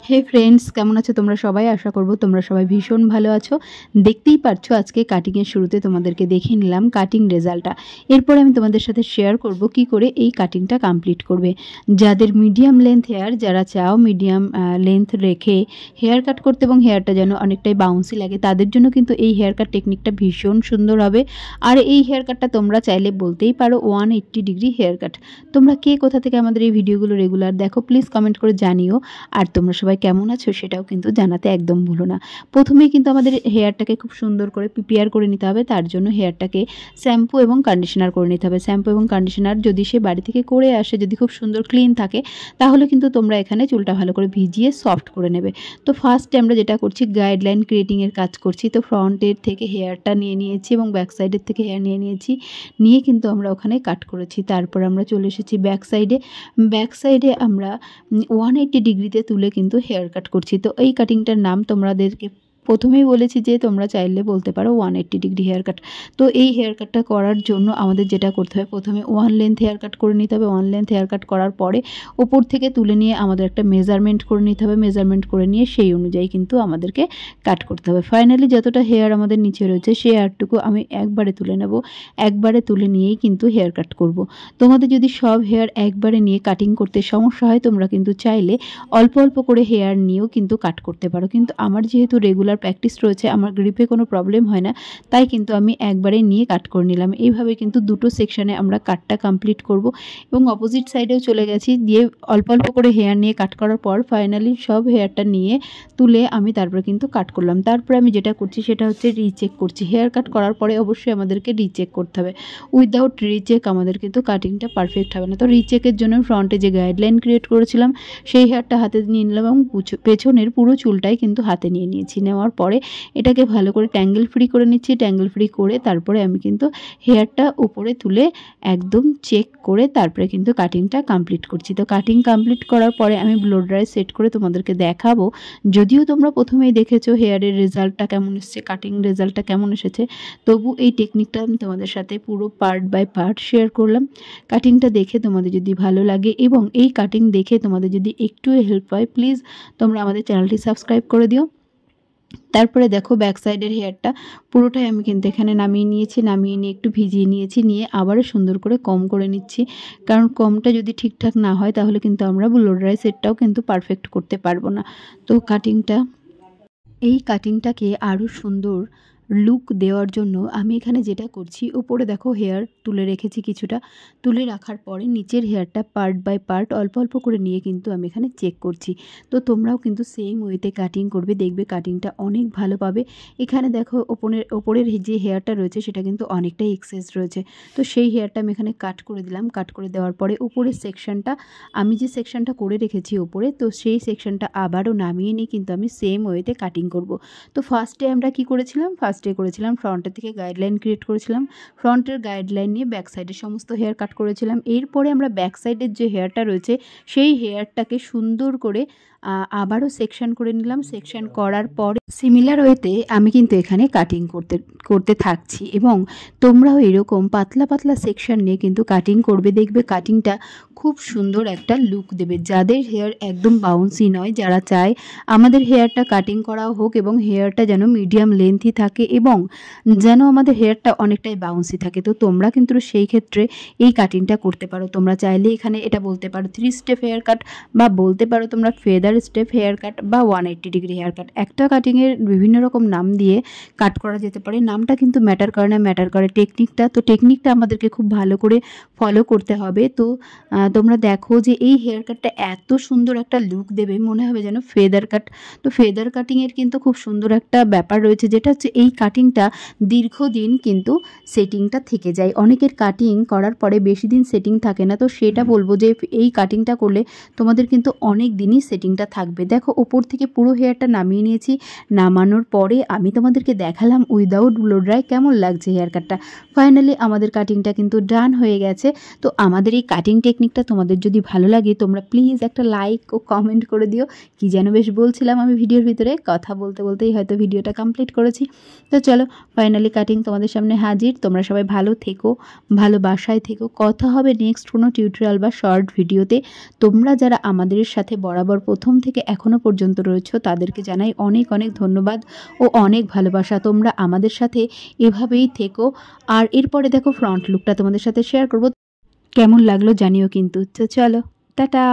হে friends, কেমন আছো তোমরা সবাই? আশা করব তোমরা সবাই ভীষণ ভালো আছো। দেখতেই পাচ্ছ আজকে কাটিংয়ের শুরুতে তোমাদেরকে দেখিয়ে নিলাম কাটিং রেজাল্টটা। এরপরে আমি তোমাদের সাথে শেয়ার করব কি করে এই কাটিংটা কমপ্লিট করবে। যাদের মিডিয়াম লেন্থ হেয়ার, যারা চাও মিডিয়াম লেন্থ রেখে হেয়ার কাট করতে এবং হেয়ারটা যেন অনেকটাই বাউন্সি লাগে, তাদের জন্য কিন্তু এই হেয়ার কাট টেকনিকটা ভীষণ সুন্দর হবে। আর এই হেয়ার কাটটা তোমরা চাইলে বলতেই পারো 180 ডিগ্রি হেয়ার কাট। তোমরা কে কোথা থেকে আমাদের এই ভিডিওগুলো রেগুলার দেখো প্লিজ কমেন্ট করে জানিও। আর তোমরা সবাই কেমন আছো সেটাও কিন্তু জানাতে একদম ভুলো না। প্রথমেই কিন্তু আমাদের হেয়ারটাকে খুব সুন্দর করে প্রিপেয়ার করে নিতে হবে। তার জন্য হেয়ারটাকে শ্যাম্পু এবং কন্ডিশনার করে নিতে হবে। শ্যাম্পু এবং কন্ডিশনার যদি সে বাড়ি থেকে করে আসে, যদি খুব সুন্দর ক্লিন থাকে, তাহলে কিন্তু তোমরা এখানে চুলটা ভালো করে ভিজিয়ে সফট করে নেবে। তো ফার্স্টে আমরা যেটা করছি, গাইডলাইন ক্রিয়েটিংয়ের কাজ করছি। তো ফ্রন্টের থেকে হেয়ারটা নিয়ে নিয়েছি এবং ব্যাক সাইডের থেকে হেয়ার নিয়ে নিয়েছি, নিয়ে কিন্তু আমরা ওখানে কাট করেছি। তারপর আমরা চলে এসেছি ব্যাক সাইডে। ব্যাক সাইডে আমরা 180 ডিগ্রিতে তুলে কিন্তু হেয়ার কাট করছি। তো এই কাটিংটার নাম তোমাদেরকে প্রথমেই বলেছি যে তোমরা চাইলে বলতে পারো 180 ডিগ্রি হেয়ার কাট। তো এই হেয়ার কাটটা করার জন্য আমাদের যেটা করতে হবে, প্রথমে 1 লেন্থ হেয়ার কাট করে নিতে হবে। 1 লেন্থ হেয়ার কাট করার পরে ওপর থেকে তুলে নিয়ে আমাদের একটা মেজারমেন্ট করে নিতে হবে। মেজারমেন্ট করে নিয়ে সেই অনুযায়ী কিন্তু আমাদেরকে কাট করতে হবে। ফাইনালি যতটা হেয়ার আমাদের নিচে রয়েছে সেই হেয়ারটুকু আমি একবারে তুলে নেব। একবারে তুলে নিয়েই কিন্তু হেয়ার কাট করব। তোমাদের যদি সব হেয়ার একবারে নিয়ে কাটিং করতে সমস্যা হয়, তোমরা কিন্তু চাইলে অল্প অল্প করে হেয়ার নিয়েও কিন্তু কাট করতে পারো। কিন্তু আমার যেহেতু রেগুলার প্র্যাকটিস রয়েছে, আমার গ্রিপে কোনো প্রবলেম হয় না, তাই কিন্তু আমি একবারে নিয়ে কাট করে নিলাম। এইভাবে কিন্তু দুটো সেকশনে আমরা কাটটা কমপ্লিট করব এবং অপোজিট সাইডেও চলে গেছি, দিয়ে অল্প অল্প করে হেয়ার নিয়ে কাট করার পর ফাইনালি সব হেয়ারটা নিয়ে তুলে আমি তারপরে কিন্তু কাট করলাম। তারপরে আমি যেটা করছি সেটা হচ্ছে রিচেক করছি। হেয়ার কাট করার পরে অবশ্যই আমাদেরকে রিচেক করতে হবে। উইদাউট রিচেক আমাদের কিন্তু কাটিংটা পারফেক্ট হবে না। তো রিচেকের জন্য ফ্রন্টে যে গাইডলাইন ক্রিয়েট করেছিলাম সেই হেয়ারটা হাতে নিয়ে নিলাম এবং পেছনের পুরো চুলটাই কিন্তু হাতে নিয়ে নিয়েছি। নেওয়ার পরে এটাকে ভালো করে ট্যাঙ্গেল ফ্রি করে নিচ্ছি। ট্যাঙ্গেল ফ্রি করে তারপরে আমি কিন্তু হেয়ারটা উপরে তুলে একদম চেক করে তারপরে কিন্তু কাটিংটা কমপ্লিট করছি। তো কাটিং কমপ্লিট করার পরে আমি ব্লো ড্রাই সেট করে তোমাদেরকে দেখাবো। যদিও তোমরা প্রথমেই দেখেছো হেয়ারের রেজাল্টটা কেমন এসেছে, কাটিং রেজাল্টটা কেমন এসেছে, তবু এই টেকনিকটা আমি তোমাদের সাথে পুরো পার্ট বাই পার্ট শেয়ার করলাম। কাটিংটা দেখে তোমাদের যদি ভালো লাগে এবং এই কাটিং দেখে তোমাদের যদি একটু হেল্প হয়, প্লিজ তোমরা আমাদের চ্যানেলটি সাবস্ক্রাইব করে দিও। তারপরে দেখো ব্যাক সাইডের হেয়ারটা পুরোটাই আমি কিন্তু এখানে নামিয়ে নিয়েছি। নামিয়ে নিয়ে একটু ভিজিয়ে নিয়েছি, নিয়ে আবারও সুন্দর করে কম করে নিচ্ছি। কারণ কমটা যদি ঠিকঠাক না হয় তাহলে কিন্তু আমরা ব্লো ড্রাই সেটটাও কিন্তু পারফেক্ট করতে পারবো না। তো এই কাটিংটাকে আরও সুন্দর লুক দেওয়ার জন্য আমি এখানে যেটা করছি, উপরে দেখো হেয়ার তুলে রেখেছি কিছুটা। তুলে রাখার পরে নিচের হেয়ারটা পার্ট বাই পার্ট অল্প অল্প করে নিয়ে কিন্তু আমি এখানে চেক করছি। তো তোমরাও কিন্তু সেম ওয়েতে কাটিং করবে, দেখবে কাটিংটা অনেক ভালো পাবে। এখানে দেখো ওপরের যে হেয়ারটা রয়েছে সেটা কিন্তু অনেকটাই এক্সেস রয়েছে। তো সেই হেয়ারটা আমি এখানে কাট করে দিলাম। কাট করে দেওয়ার পরে উপরের সেকশনটা, আমি যে সেকশনটা করে রেখেছি উপরে, তো সেই সেকশনটা আবারও নামিয়ে নিয়ে কিন্তু আমি সেম ওয়েতে কাটিং করব। তো ফার্স্টে আমরা কি করেছিলাম, করেছিলাম ফ্রন্টের থেকে গাইডলাইন ক্রিয়েট করেছিলাম। ফ্রন্টের গাইডলাইন নিয়ে ব্যাক সাইডের সমস্ত হেয়ার কাট করেছিলাম। এরপরে আমরা ব্যাক সাইডের যে হেয়ারটা রয়েছে সেই হেয়ারটাকে সুন্দর করে আবারও সেকশন করে নিলাম। সেকশন করার পরে সিমিলার ওয়েতে আমি কিন্তু এখানে কাটিং করতে থাকছি এবং তোমরাও এরকম পাতলা পাতলা সেকশন নিয়ে কিন্তু কাটিং করবে। দেখবে কাটিংটা খুব সুন্দর একটা লুক দেবে। যাদের হেয়ার একদম বাউন্সি নয়, যারা চায় আমাদের হেয়ারটা কাটিং করাও হোক এবং হেয়ারটা যেন মিডিয়াম লেন্থই থাকে এবং যেন আমাদের হেয়ারটা অনেকটাই বাউন্সি থাকে, তো তোমরা কিন্তু সেই ক্ষেত্রে এই কাটিংটা করতে পারো। তোমরা চাইলে এখানে এটা বলতে পারো 3 স্টেপ হেয়ার কাট, বা বলতে পারো তোমরা ফেদার স্টেপ হেয়ার কাট বা 180 ডিগ্রি হেয়ার কাট। একটা কাটিংয়ের বিভিন্ন রকম নাম দিয়ে কাট করা যেতে পারে। নামটা কিন্তু ম্যাটার করে না, ম্যাটার করে টেকনিকটা। তো টেকনিকটা আমাদেরকে খুব ভালো করে ফলো করতে হবে। তো তোমরা দেখো যে এই হেয়ার কাটটা এত সুন্দর একটা লুক দেবে, মনে হবে যেন ফেদার কাট। তো ফেদার কাটিংয়ের কিন্তু খুব সুন্দর একটা ব্যাপার রয়েছে, যেটা হচ্ছে এই কাটিংটা দীর্ঘদিন কিন্তু সেটিংটা থেকে যায়। অনেকের কাটিং করার পরে বেশি দিন সেটিং থাকে না, তো সেটা বলবো যে এই কাটিংটা করলে তোমাদের কিন্তু অনেক দিনই সেটিংটা থাকবে। দেখো ওপর থেকে পুরো হেয়ারটা নামিয়ে নিয়েছি। নামানোর পরে আমি তোমাদেরকে দেখালাম উইদাউট ব্লো ড্রাই কেমন লাগছে হেয়ার কাটটা। ফাইনালি আমাদের কাটিংটা কিন্তু ডান হয়ে গেছে। তো আমাদের এই কাটিং টেকনিকটা তোমাদের যদি ভালো লাগে, তোমরা প্লিজ একটা লাইক ও কমেন্ট করে দিও। কি যেন বেশ বলছিলাম আমি ভিডিওর ভিতরে, কথা বলতে বলতেই হয়তো ভিডিওটা কমপ্লিট করেছি। তো চলো ফাইনালি কাটিং তোমাদের সামনে হাজির। তোমরা সবাই ভালো থেকো, ভালো বাসায় থেকো। কথা হবে নেক্সট কোনো টিউটোরিয়াল বা শর্ট ভিডিওতে। তোমরা যারা আমাদের সাথে বরাবর প্রথম প্রথম থেকে এখনও পর্যন্ত রয়েছো তাদেরকে জানাই অনেক অনেক ধন্যবাদ ও অনেক ভালোবাসা। তোমরা আমাদের সাথে এভাবেই থেকো। আর এরপরে দেখো ফ্রন্ট লুকটা তোমাদের সাথে শেয়ার করব, কেমন লাগলো জানিও কিন্তু। তো চলো, টাটা।